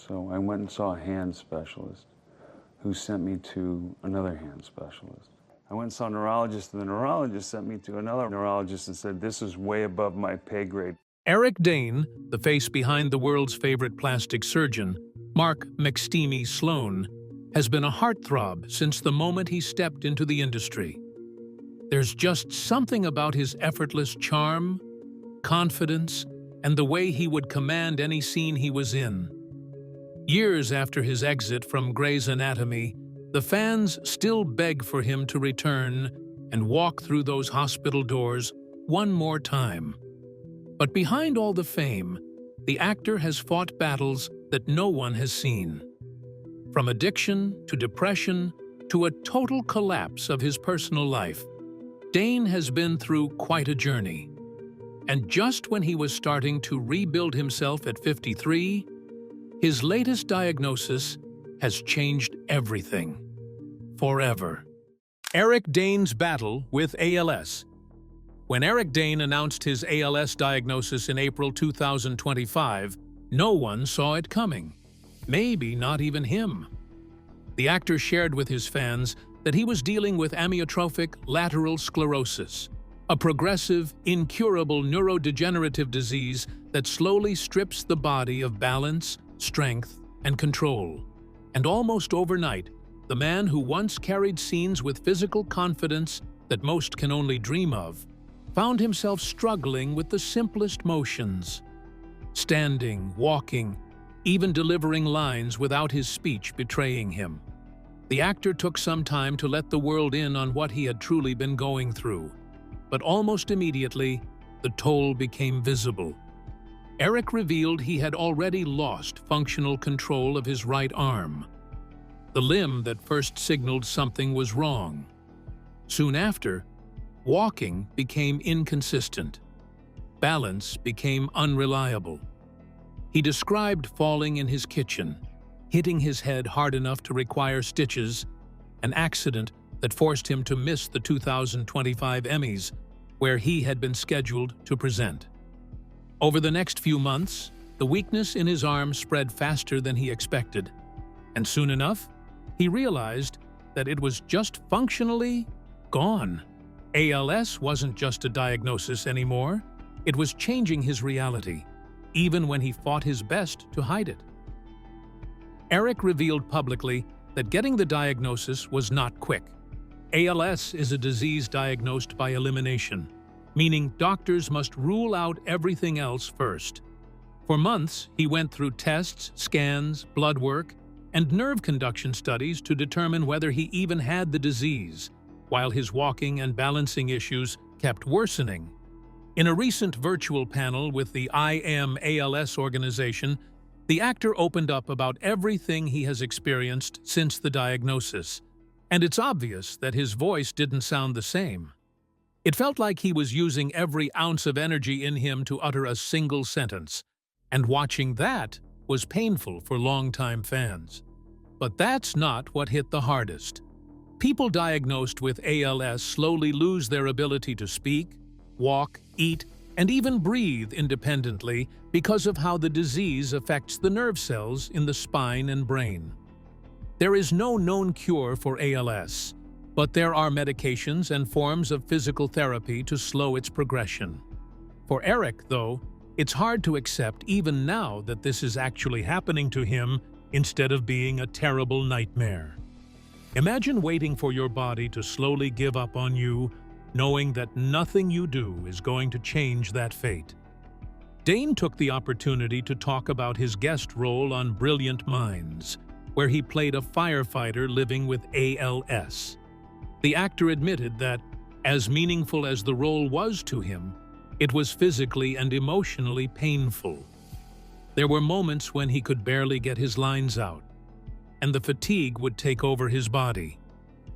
So I went and saw a hand specialist who sent me to another hand specialist. I went and saw a neurologist, and the neurologist sent me to another neurologist and said, this is way above my pay grade. Eric Dane, the face behind the world's favorite plastic surgeon, Mark McSteamy Sloan, has been a heartthrob since the moment he stepped into the industry. There's just something about his effortless charm, confidence, and the way he would command any scene he was in. Years after his exit from Grey's Anatomy, the fans still beg for him to return and walk through those hospital doors one more time. But behind all the fame, the actor has fought battles that no one has seen. From addiction to depression to a total collapse of his personal life, Dane has been through quite a journey. And just when he was starting to rebuild himself at 53, his latest diagnosis has changed everything. Forever. Eric Dane's battle with ALS. When Eric Dane announced his ALS diagnosis in April 2025, no one saw it coming. Maybe not even him. The actor shared with his fans that he was dealing with amyotrophic lateral sclerosis, a progressive, incurable neurodegenerative disease that slowly strips the body of balance, strength, and control. And almost overnight, the man who once carried scenes with physical confidence that most can only dream of, found himself struggling with the simplest motions. Standing, walking, even delivering lines without his speech betraying him. The actor took some time to let the world in on what he had truly been going through. But almost immediately, the toll became visible. Eric revealed he had already lost functional control of his right arm, the limb that first signaled something was wrong. Soon after, walking became inconsistent. Balance became unreliable. He described falling in his kitchen, hitting his head hard enough to require stitches, an accident that forced him to miss the 2025 Emmys, where he had been scheduled to present. Over the next few months, the weakness in his arm spread faster than he expected, and soon enough, he realized that it was just functionally gone. ALS wasn't just a diagnosis anymore, it was changing his reality, even when he fought his best to hide it. Eric revealed publicly that getting the diagnosis was not quick. ALS is a disease diagnosed by elimination, meaning doctors must rule out everything else first. For months, he went through tests, scans, blood work, and nerve conduction studies to determine whether he even had the disease, while his walking and balancing issues kept worsening. In a recent virtual panel with the I Am ALS organization, the actor opened up about everything he has experienced since the diagnosis, and it's obvious that his voice didn't sound the same. It felt like he was using every ounce of energy in him to utter a single sentence, and watching that was painful for longtime fans. But that's not what hit the hardest. People diagnosed with ALS slowly lose their ability to speak, walk, eat, and even breathe independently because of how the disease affects the nerve cells in the spine and brain. There is no known cure for ALS, but there are medications and forms of physical therapy to slow its progression. For Eric, though, it's hard to accept even now that this is actually happening to him instead of being a terrible nightmare. Imagine waiting for your body to slowly give up on you, knowing that nothing you do is going to change that fate. Dane took the opportunity to talk about his guest role on Brilliant Minds, where he played a firefighter living with ALS. The actor admitted that, as meaningful as the role was to him, it was physically and emotionally painful. There were moments when he could barely get his lines out, and the fatigue would take over his body.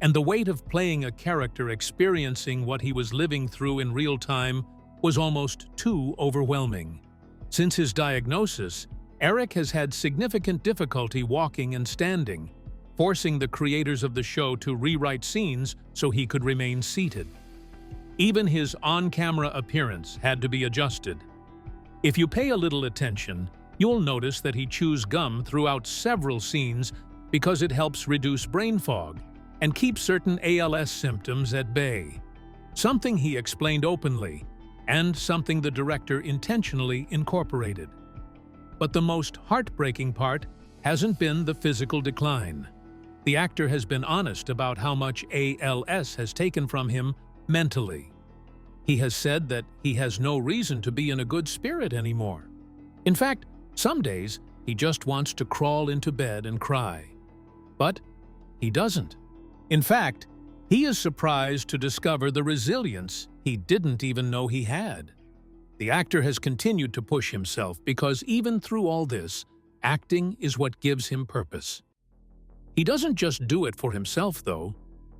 And the weight of playing a character experiencing what he was living through in real time was almost too overwhelming. Since his diagnosis, Eric has had significant difficulty walking and standing, forcing the creators of the show to rewrite scenes so he could remain seated. Even his on-camera appearance had to be adjusted. If you pay a little attention, You'll notice that he chews gum throughout several scenes because it helps reduce brain fog and keep certain ALS symptoms at bay. Something he explained openly, and something the director intentionally incorporated. But the most heartbreaking part hasn't been the physical decline. The actor has been honest about how much ALS has taken from him mentally. He has said that he has no reason to be in a good spirit anymore. In fact, some days he just wants to crawl into bed and cry. But he doesn't. In fact, he is surprised to discover the resilience he didn't even know he had. The actor has continued to push himself because even through all this, acting is what gives him purpose. He doesn't just do it for himself, though.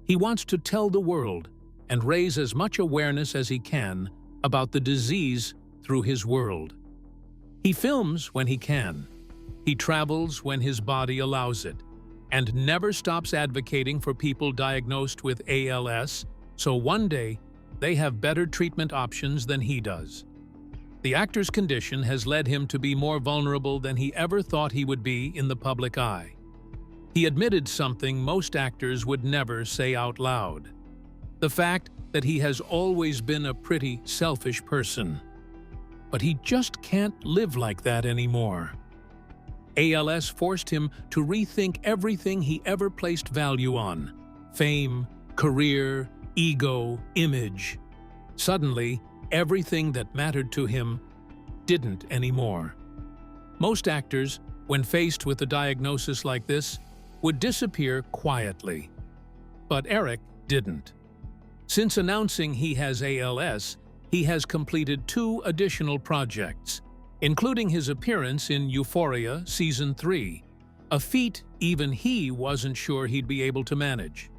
He wants to tell the world and raise as much awareness as he can about the disease through his world. He films when he can. He travels when his body allows it, and never stops advocating for people diagnosed with ALS, so one day they have better treatment options than he does. The actor's condition has led him to be more vulnerable than he ever thought he would be in the public eye. He admitted something most actors would never say out loud: the fact that he has always been a pretty selfish person. But he just can't live like that anymore. ALS forced him to rethink everything he ever placed value on: fame, career, ego, image. Suddenly, everything that mattered to him didn't anymore. Most actors, when faced with a diagnosis like this, would disappear quietly. But Eric didn't. Since announcing he has ALS, he has completed 2 additional projects, including his appearance in Euphoria Season 3, a feat even he wasn't sure he'd be able to manage.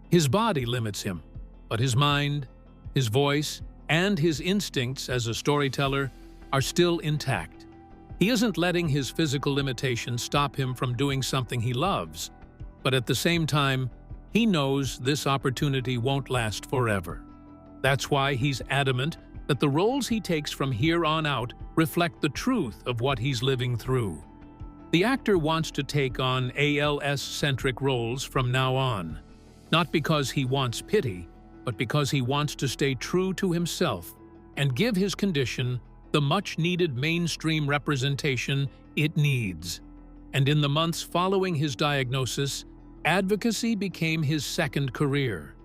His body limits him, but his mind, his voice, and his instincts as a storyteller are still intact. He isn't letting his physical limitations stop him from doing something he loves, but at the same time, he knows this opportunity won't last forever. That's why he's adamant that the roles he takes from here on out reflect the truth of what he's living through. The actor wants to take on ALS-centric roles from now on, not because he wants pity, but because he wants to stay true to himself and give his condition the much-needed mainstream representation it needs. And in the months following his diagnosis, advocacy became his second career.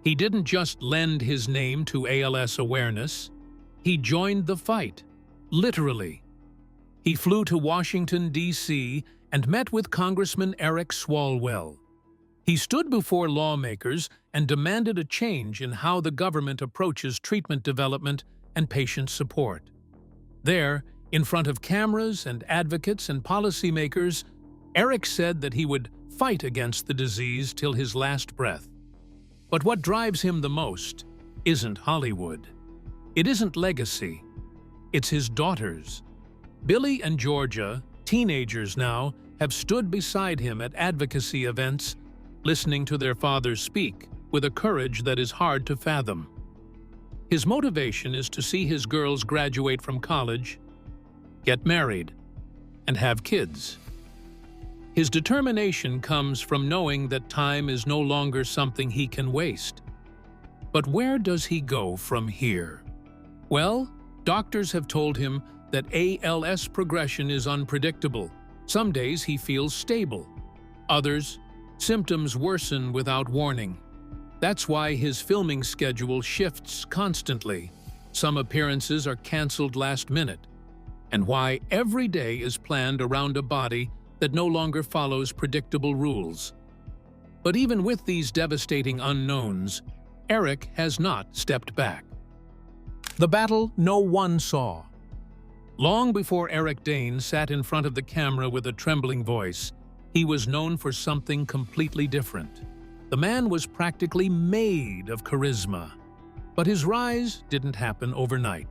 He didn't just lend his name to ALS awareness, he joined the fight, literally. He flew to Washington, D.C. and met with Congressman Eric Swalwell. He stood before lawmakers and demanded a change in how the government approaches treatment development and patient support. There, in front of cameras and advocates and policymakers, Eric said that he would fight against the disease till his last breath. But what drives him the most isn't Hollywood. It isn't legacy. It's his daughters. Billy and Georgia, teenagers now, have stood beside him at advocacy events, listening to their father speak with a courage that is hard to fathom. His motivation is to see his girls graduate from college, get married, and have kids. His determination comes from knowing that time is no longer something he can waste. But where does he go from here? Well, doctors have told him that ALS progression is unpredictable. Some days he feels stable. Others, symptoms worsen without warning. That's why his filming schedule shifts constantly. Some appearances are canceled last minute. And why every day is planned around a body that no longer follows predictable rules. But even with these devastating unknowns, Eric has not stepped back. The battle no one saw. Long before Eric Dane sat in front of the camera with a trembling voice, he was known for something completely different. The man was practically made of charisma. But his rise didn't happen overnight.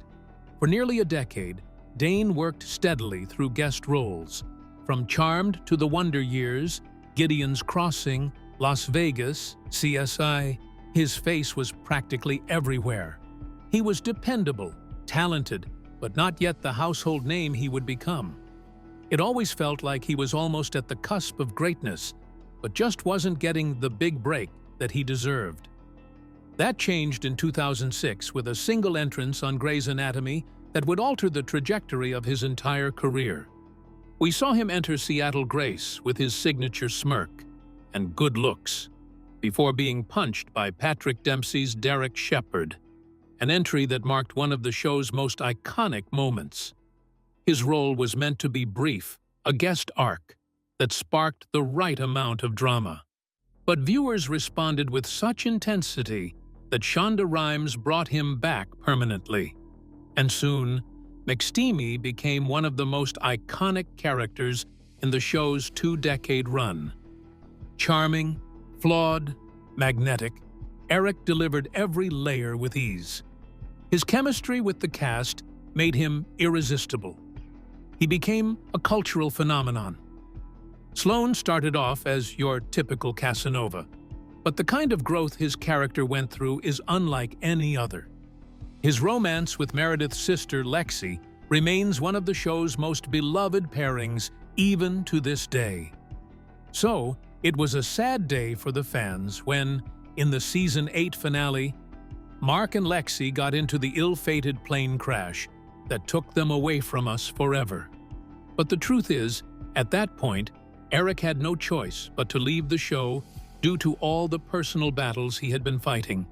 For nearly a decade, Dane worked steadily through guest roles. From Charmed to The Wonder Years, Gideon's Crossing, Las Vegas, CSI, his face was practically everywhere. He was dependable, talented, but not yet the household name he would become. It always felt like he was almost at the cusp of greatness, but just wasn't getting the big break that he deserved. That changed in 2006 with a single entrance on Grey's Anatomy that would alter the trajectory of his entire career. We saw him enter Seattle Grace with his signature smirk and good looks, before being punched by Patrick Dempsey's Derek Shepherd, an entry that marked one of the show's most iconic moments. His role was meant to be brief, a guest arc that sparked the right amount of drama. But viewers responded with such intensity that Shonda Rhimes brought him back permanently. And soon, McSteamy became one of the most iconic characters in the show's two-decade run. Charming, flawed, magnetic, Eric delivered every layer with ease. His chemistry with the cast made him irresistible. He became a cultural phenomenon. Sloan started off as your typical Casanova, but the kind of growth his character went through is unlike any other. His romance with Meredith's sister Lexi remains one of the show's most beloved pairings even to this day. So, it was a sad day for the fans when, in the Season 8 finale, Mark and Lexi got into the ill-fated plane crash that took them away from us forever. But the truth is, at that point, Eric had no choice but to leave the show due to all the personal battles he had been fighting.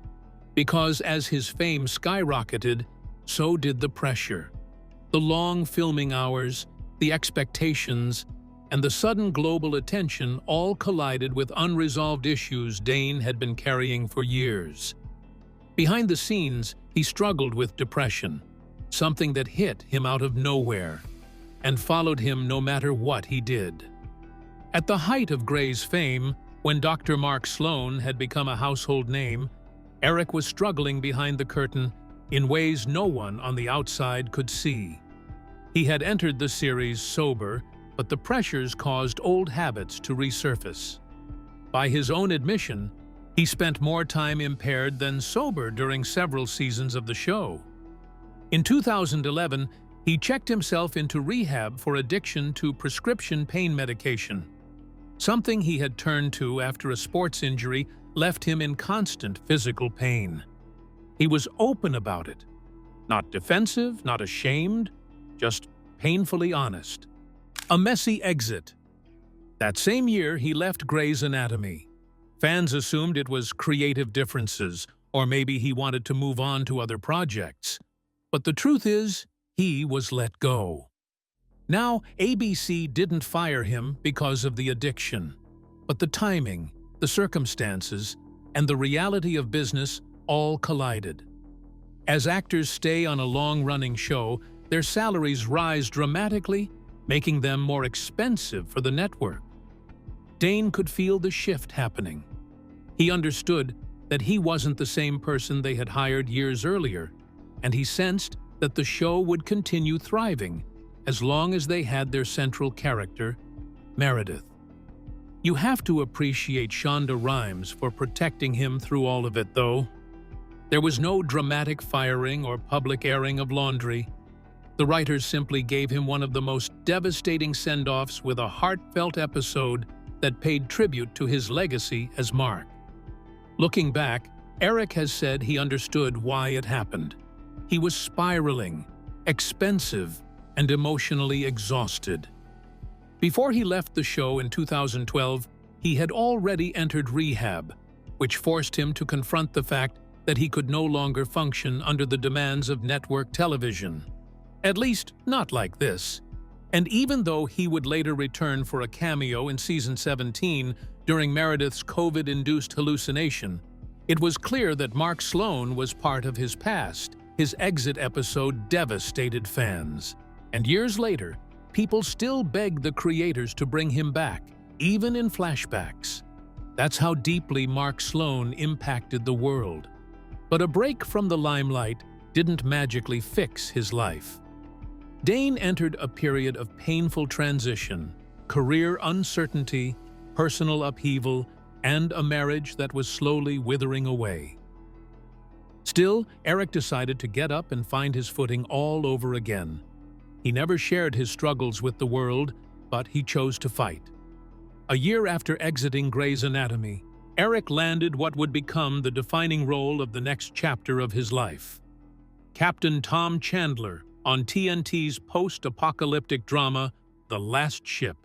Because as his fame skyrocketed, so did the pressure. The long filming hours, the expectations, and the sudden global attention all collided with unresolved issues Dane had been carrying for years. Behind the scenes, he struggled with depression, something that hit him out of nowhere and followed him no matter what he did. At the height of Grey's fame, when Dr. Mark Sloan had become a household name, Eric was struggling behind the curtain in ways no one on the outside could see. He had entered the series sober, but the pressures caused old habits to resurface. By his own admission, he spent more time impaired than sober during several seasons of the show. In 2011, he checked himself into rehab for addiction to prescription pain medication. Something he had turned to after a sports injury left him in constant physical pain. He was open about it. Not defensive, not ashamed, just painfully honest. A messy exit. That same year, he left Grey's Anatomy. Fans assumed it was creative differences, or maybe he wanted to move on to other projects. But the truth is, he was let go. Now, ABC didn't fire him because of the addiction, but the timing, the circumstances, and the reality of business all collided. As actors stay on a long-running show, their salaries rise dramatically, making them more expensive for the network. Dane could feel the shift happening. He understood that he wasn't the same person they had hired years earlier, and he sensed that the show would continue thriving as long as they had their central character, Meredith. You have to appreciate Shonda Rhimes for protecting him through all of it, though. There was no dramatic firing or public airing of laundry. The writers simply gave him one of the most devastating send-offs with a heartfelt episode that paid tribute to his legacy as Mark. Looking back, Eric has said he understood why it happened. He was spiraling, expensive, and emotionally exhausted. Before he left the show in 2012, he had already entered rehab, which forced him to confront the fact that he could no longer function under the demands of network television. At least, not like this. And even though he would later return for a cameo in Season 17 during Meredith's COVID-induced hallucination, it was clear that Mark Sloan was part of his past. His exit episode devastated fans. And years later, people still begged the creators to bring him back, even in flashbacks. That's how deeply Mark Sloan impacted the world. But a break from the limelight didn't magically fix his life. Dane entered a period of painful transition, career uncertainty, personal upheaval, and a marriage that was slowly withering away. Still, Eric decided to get up and find his footing all over again. He never shared his struggles with the world, but he chose to fight. A year after exiting Grey's Anatomy, Eric landed what would become the defining role of the next chapter of his life. Captain Tom Chandler on TNT's post-apocalyptic drama, The Last Ship.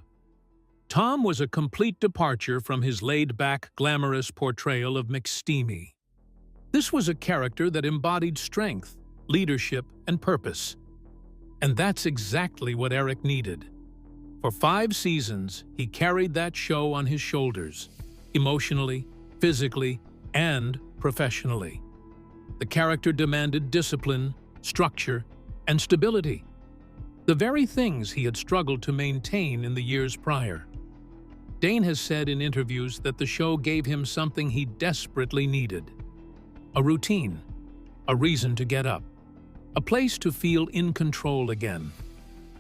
Tom was a complete departure from his laid-back, glamorous portrayal of McSteamy. This was a character that embodied strength, leadership, and purpose. And that's exactly what Eric needed. For 5 seasons, he carried that show on his shoulders, emotionally, physically, and professionally. The character demanded discipline, structure, and stability. The very things he had struggled to maintain in the years prior. Dane has said in interviews that the show gave him something he desperately needed. A routine, a reason to get up, a place to feel in control again.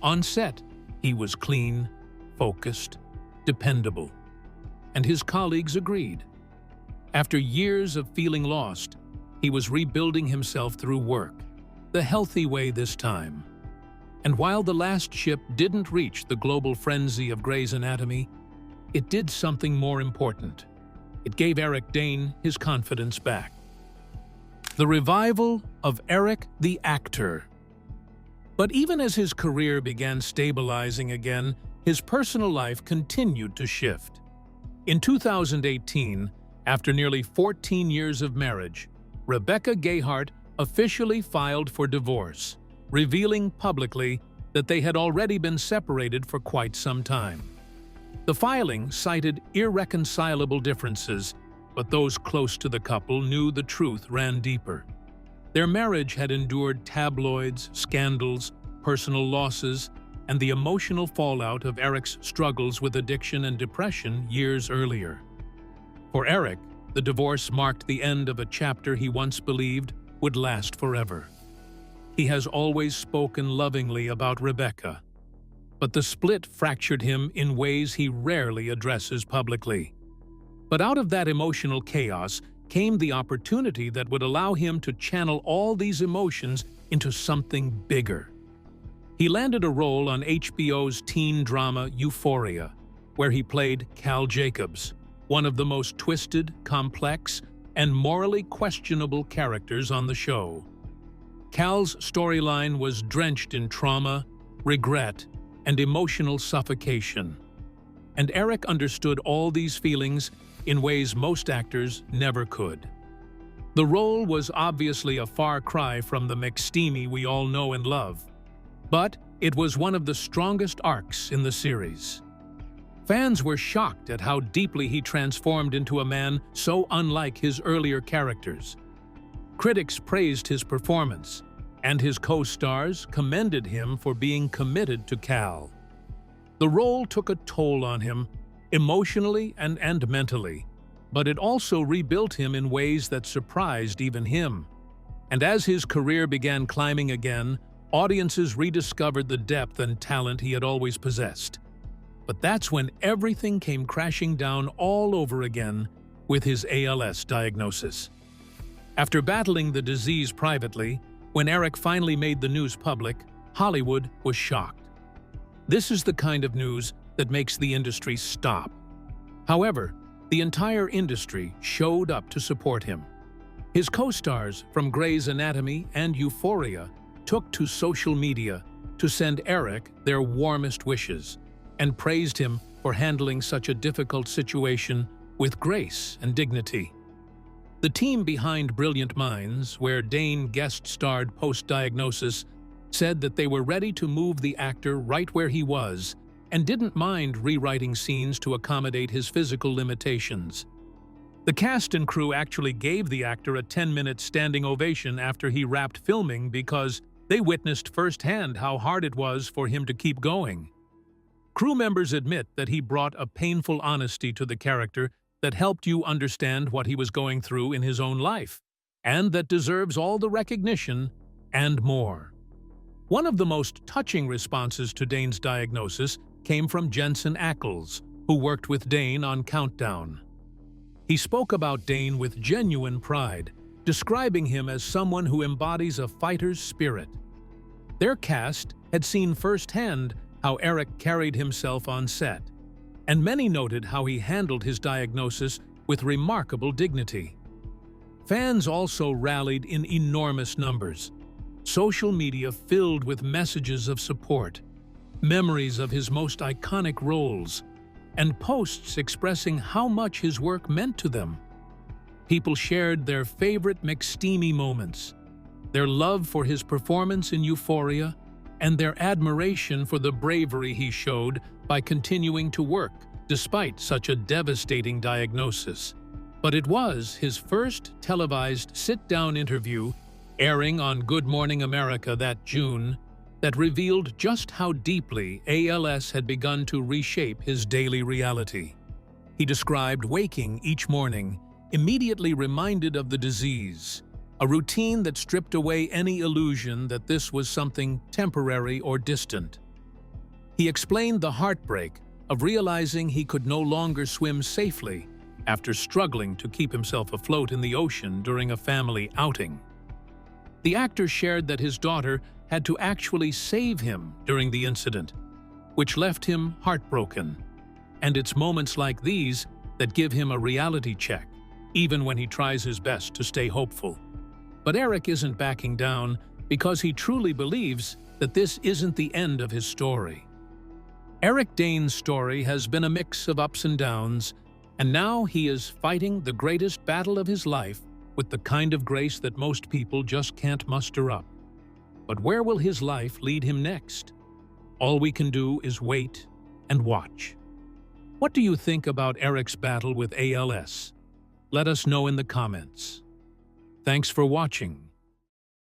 On set, he was clean, focused, dependable. And his colleagues agreed. After years of feeling lost, he was rebuilding himself through work, the healthy way this time. And while The Last Ship didn't reach the global frenzy of Grey's Anatomy, it did something more important. It gave Eric Dane his confidence back. The revival of Eric the actor. But even as his career began stabilizing again, his personal life continued to shift. In 2018, after nearly 14 years of marriage, Rebecca Gayheart officially filed for divorce, revealing publicly that they had already been separated for quite some time. The filing cited irreconcilable differences, but those close to the couple knew the truth ran deeper. Their marriage had endured tabloids, scandals, personal losses, and the emotional fallout of Eric's struggles with addiction and depression years earlier. For Eric, the divorce marked the end of a chapter he once believed would last forever. He has always spoken lovingly about Rebecca, but the split fractured him in ways he rarely addresses publicly. But out of that emotional chaos came the opportunity that would allow him to channel all these emotions into something bigger. He landed a role on HBO's teen drama Euphoria, where he played Cal Jacobs, one of the most twisted, complex, and morally questionable characters on the show. Cal's storyline was drenched in trauma, regret, and emotional suffocation. And Eric understood all these feelings in ways most actors never could. The role was obviously a far cry from the McSteamy we all know and love, but it was one of the strongest arcs in the series. Fans were shocked at how deeply he transformed into a man so unlike his earlier characters. Critics praised his performance, and his co-stars commended him for being committed to Cal. The role took a toll on him, emotionally and mentally, but it also rebuilt him in ways that surprised even him. And as his career began climbing again, audiences rediscovered the depth and talent he had always possessed. But that's when everything came crashing down all over again with his ALS diagnosis. After battling the disease privately, when Eric finally made the news public, Hollywood was shocked. This is the kind of news that makes the industry stop. However, the entire industry showed up to support him. His co-stars from Grey's Anatomy and Euphoria took to social media to send Eric their warmest wishes and praised him for handling such a difficult situation with grace and dignity. The team behind Brilliant Minds, where Dane guest-starred post-diagnosis, said that they were ready to move the actor right where he was and didn't mind rewriting scenes to accommodate his physical limitations. The cast and crew actually gave the actor a 10-minute standing ovation after he wrapped filming because they witnessed firsthand how hard it was for him to keep going. Crew members admit that he brought a painful honesty to the character that helped you understand what he was going through in his own life, and that deserves all the recognition and more. One of the most touching responses to Dane's diagnosis came from Jensen Ackles, who worked with Dane on Countdown. He spoke about Dane with genuine pride, describing him as someone who embodies a fighter's spirit. Their cast had seen firsthand how Eric carried himself on set, and many noted how he handled his diagnosis with remarkable dignity. Fans also rallied in enormous numbers. Social media filled with messages of support, memories of his most iconic roles, and posts expressing how much his work meant to them. People shared their favorite McSteamy moments, their love for his performance in Euphoria, and their admiration for the bravery he showed by continuing to work despite such a devastating diagnosis. But it was his first televised sit-down interview, airing on Good Morning America that June, that revealed just how deeply ALS had begun to reshape his daily reality. He described waking each morning, immediately reminded of the disease, a routine that stripped away any illusion that this was something temporary or distant. He explained the heartbreak of realizing he could no longer swim safely after struggling to keep himself afloat in the ocean during a family outing. The actor shared that his daughter had to actually save him during the incident, which left him heartbroken. And it's moments like these that give him a reality check, even when he tries his best to stay hopeful. But Eric isn't backing down because he truly believes that this isn't the end of his story. Eric Dane's story has been a mix of ups and downs, and now he is fighting the greatest battle of his life with the kind of grace that most people just can't muster up. But where will his life lead him next? All we can do is wait and watch. What do you think about Eric's battle with ALS? Let us know in the comments. Thanks for watching.